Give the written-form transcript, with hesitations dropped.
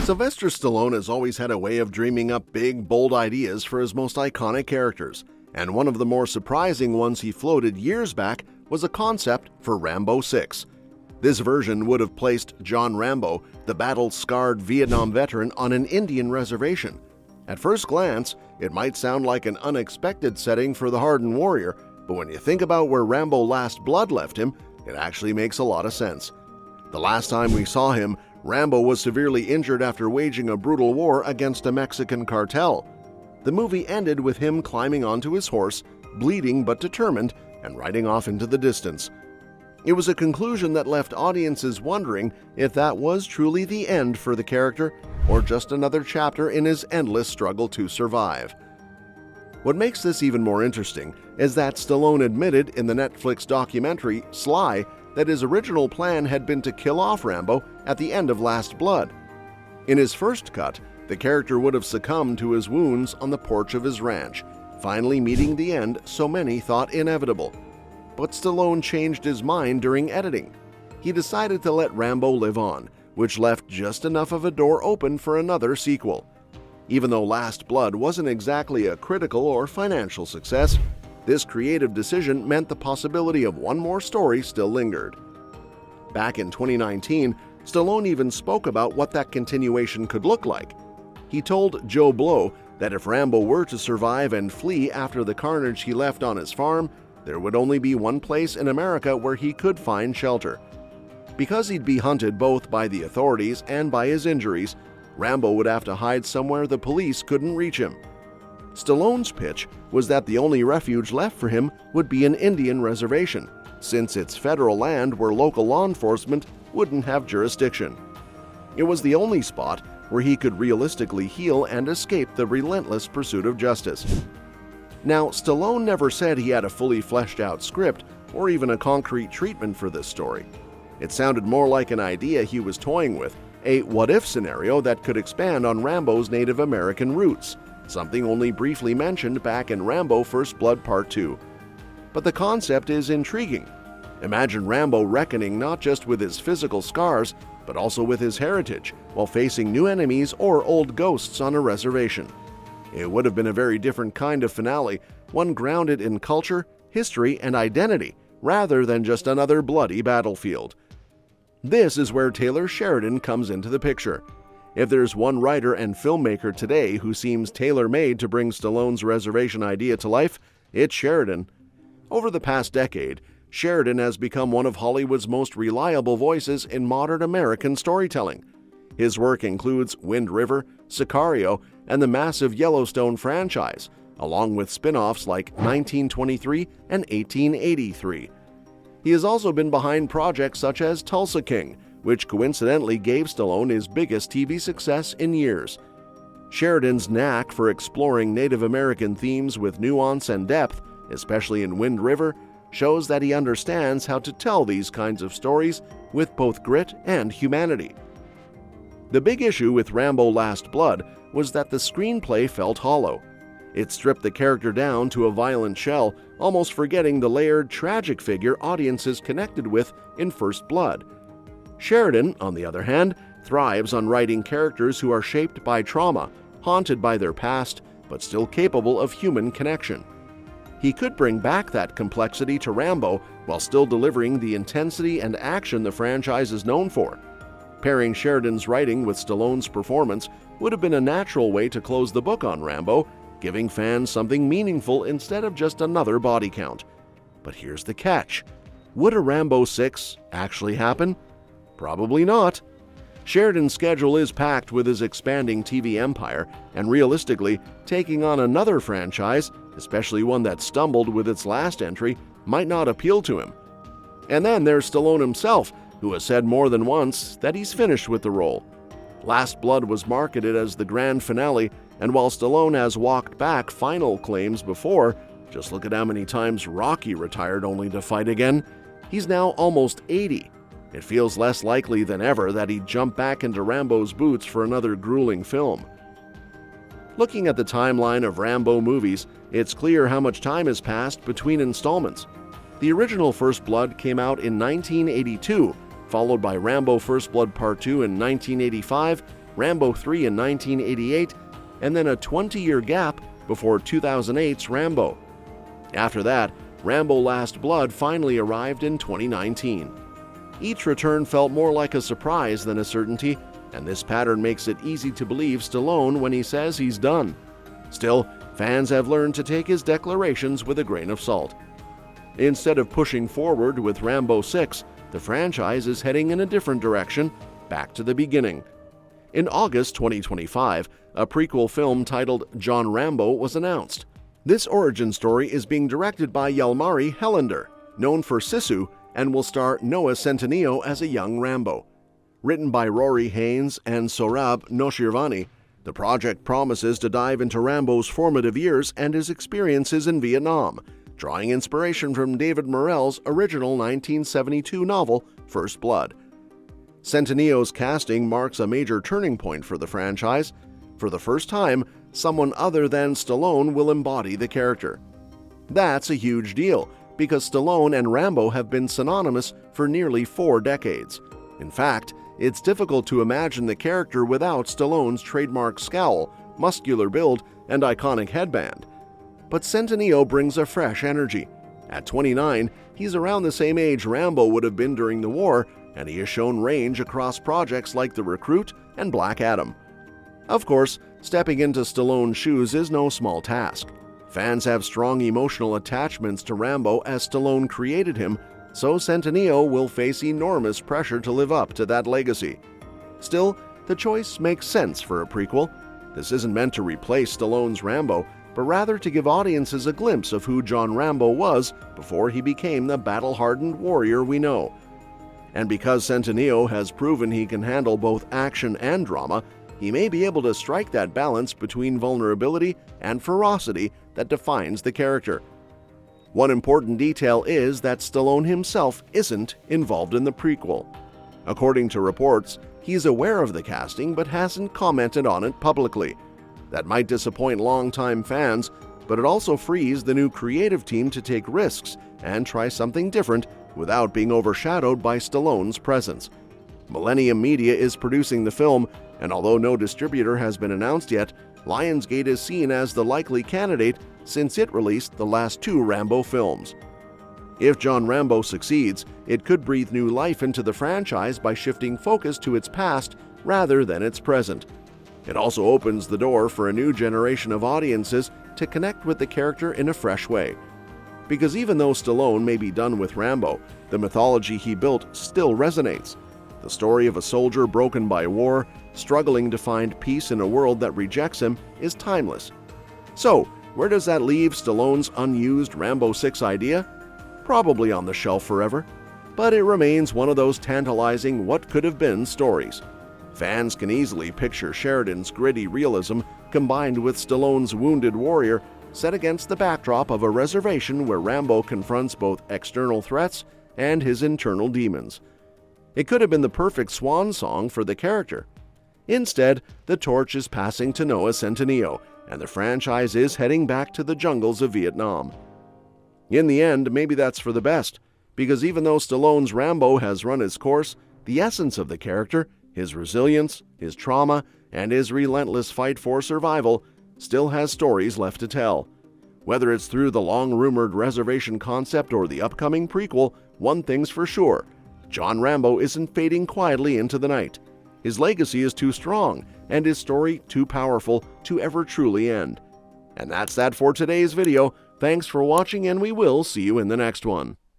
Sylvester Stallone has always had a way of dreaming up big, bold ideas for his most iconic characters, and one of the more surprising ones he floated years back was a concept for Rambo VI. This version would have placed John Rambo, the battle-scarred Vietnam veteran, on an Indian reservation. At first glance, it might sound like an unexpected setting for the hardened warrior, but when you think about where Rambo Last Blood left him, it actually makes a lot of sense. The last time we saw him, Rambo was severely injured after waging a brutal war against a Mexican cartel. The movie ended with him climbing onto his horse, bleeding but determined, and riding off into the distance. It was a conclusion that left audiences wondering if that was truly the end for the character or just another chapter in his endless struggle to survive. What makes this even more interesting is that Stallone admitted in the Netflix documentary Sly that his original plan had been to kill off Rambo at the end of Last Blood. In his first cut, the character would have succumbed to his wounds on the porch of his ranch, finally meeting the end so many thought inevitable. But Stallone changed his mind during editing. He decided to let Rambo live on, which left just enough of a door open for another sequel. Even though Last Blood wasn't exactly a critical or financial success, this creative decision meant the possibility of one more story still lingered. Back in 2019, Stallone even spoke about what that continuation could look like. He told Joe Blow that if Rambo were to survive and flee after the carnage he left on his farm, there would only be one place in America where he could find shelter. Because he'd be hunted both by the authorities and by his injuries, Rambo would have to hide somewhere the police couldn't reach him. Stallone's pitch was that the only refuge left for him would be an Indian reservation, since it's federal land where local law enforcement wouldn't have jurisdiction. It was the only spot where he could realistically heal and escape the relentless pursuit of justice. Now, Stallone never said he had a fully fleshed out script or even a concrete treatment for this story. It sounded more like an idea he was toying with, a what-if scenario that could expand on Rambo's Native American roots, something only briefly mentioned back in Rambo First Blood Part 2. But the concept is intriguing. Imagine Rambo reckoning not just with his physical scars, but also with his heritage, while facing new enemies or old ghosts on a reservation. It would have been a very different kind of finale, one grounded in culture, history, and identity, rather than just another bloody battlefield. This is where Taylor Sheridan comes into the picture. If there's one writer and filmmaker today who seems tailor-made to bring Stallone's reservation idea to life, it's Sheridan. Over the past decade, Sheridan has become one of Hollywood's most reliable voices in modern American storytelling. His work includes Wind River, Sicario, and the massive Yellowstone franchise, along with spin-offs like 1923 and 1883. He has also been behind projects such as Tulsa King, which coincidentally gave Stallone his biggest TV success in years. Sheridan's knack for exploring Native American themes with nuance and depth, especially in Wind River, shows that he understands how to tell these kinds of stories with both grit and humanity. The big issue with Rambo Last Blood was that the screenplay felt hollow. It stripped the character down to a violent shell, almost forgetting the layered, tragic figure audiences connected with in First Blood. Sheridan, on the other hand, thrives on writing characters who are shaped by trauma, haunted by their past, but still capable of human connection. He could bring back that complexity to Rambo while still delivering the intensity and action the franchise is known for. Pairing Sheridan's writing with Stallone's performance would have been a natural way to close the book on Rambo, giving fans something meaningful instead of just another body count. But here's the catch. Would a Rambo VI actually happen? Probably not. Sheridan's schedule is packed with his expanding TV empire, and realistically, taking on another franchise, especially one that stumbled with its last entry, might not appeal to him. And then there's Stallone himself, who has said more than once that he's finished with the role. Last Blood was marketed as the grand finale, and while Stallone has walked back final claims before, just look at how many times Rocky retired only to fight again, he's now almost 80. It feels less likely than ever that he'd jump back into Rambo's boots for another grueling film. Looking at the timeline of Rambo movies, it's clear how much time has passed between installments. The original First Blood came out in 1982, followed by Rambo First Blood Part 2 in 1985, Rambo III in 1988, and then a 20-year gap before 2008's Rambo. After that, Rambo Last Blood finally arrived in 2019. Each return felt more like a surprise than a certainty, and this pattern makes it easy to believe Stallone when he says he's done. Still, fans have learned to take his declarations with a grain of salt. Instead of pushing forward with Rambo VI, the franchise is heading in a different direction, back to the beginning. In August 2025, a prequel film titled John Rambo was announced. This origin story is being directed by Jalmari Helander, known for Sisu, and will star Noah Centineo as a young Rambo. Written by Rory Haynes and Saurabh Noshirvani, the project promises to dive into Rambo's formative years and his experiences in Vietnam, drawing inspiration from David Morrell's original 1972 novel First Blood. Centineo's casting marks a major turning point for the franchise. For the first time, someone other than Stallone will embody the character. That's a huge deal, because Stallone and Rambo have been synonymous for nearly 4 decades. In fact, it's difficult to imagine the character without Stallone's trademark scowl, muscular build, and iconic headband. But Centineo brings a fresh energy. At 29, he's around the same age Rambo would have been during the war, and he has shown range across projects like The Recruit and Black Adam. Of course, stepping into Stallone's shoes is no small task. Fans have strong emotional attachments to Rambo as Stallone created him, so Centineo will face enormous pressure to live up to that legacy. Still, the choice makes sense for a prequel. This isn't meant to replace Stallone's Rambo, but rather to give audiences a glimpse of who John Rambo was before he became the battle-hardened warrior we know. And because Centineo has proven he can handle both action and drama, he may be able to strike that balance between vulnerability and ferocity that defines the character. One important detail is that Stallone himself isn't involved in the prequel. According to reports, he's aware of the casting but hasn't commented on it publicly. That might disappoint longtime fans, but it also frees the new creative team to take risks and try something different without being overshadowed by Stallone's presence. Millennium Media is producing the film, and although no distributor has been announced yet, Lionsgate is seen as the likely candidate since it released the last 2 Rambo films. If John Rambo succeeds, it could breathe new life into the franchise by shifting focus to its past rather than its present. It also opens the door for a new generation of audiences to connect with the character in a fresh way. Because even though Stallone may be done with Rambo, the mythology he built still resonates. The story of a soldier broken by war, struggling to find peace in a world that rejects him, is timeless. So, where does that leave Stallone's unused Rambo 6 idea? Probably on the shelf forever, but it remains one of those tantalizing what-could-have-been stories. Fans can easily picture Sheridan's gritty realism combined with Stallone's wounded warrior set against the backdrop of a reservation where Rambo confronts both external threats and his internal demons. It could have been the perfect swan song for the character. Instead, the torch is passing to Noah Centineo, and the franchise is heading back to the jungles of Vietnam. In the end, maybe that's for the best, because even though Stallone's Rambo has run its course, the essence of the character, his resilience, his trauma, and his relentless fight for survival still has stories left to tell. Whether it's through the long-rumored reservation concept or the upcoming prequel, one thing's for sure: John Rambo isn't fading quietly into the night. His legacy is too strong, and his story too powerful to ever truly end. And that's that for today's video. Thanks for watching, and we will see you in the next one.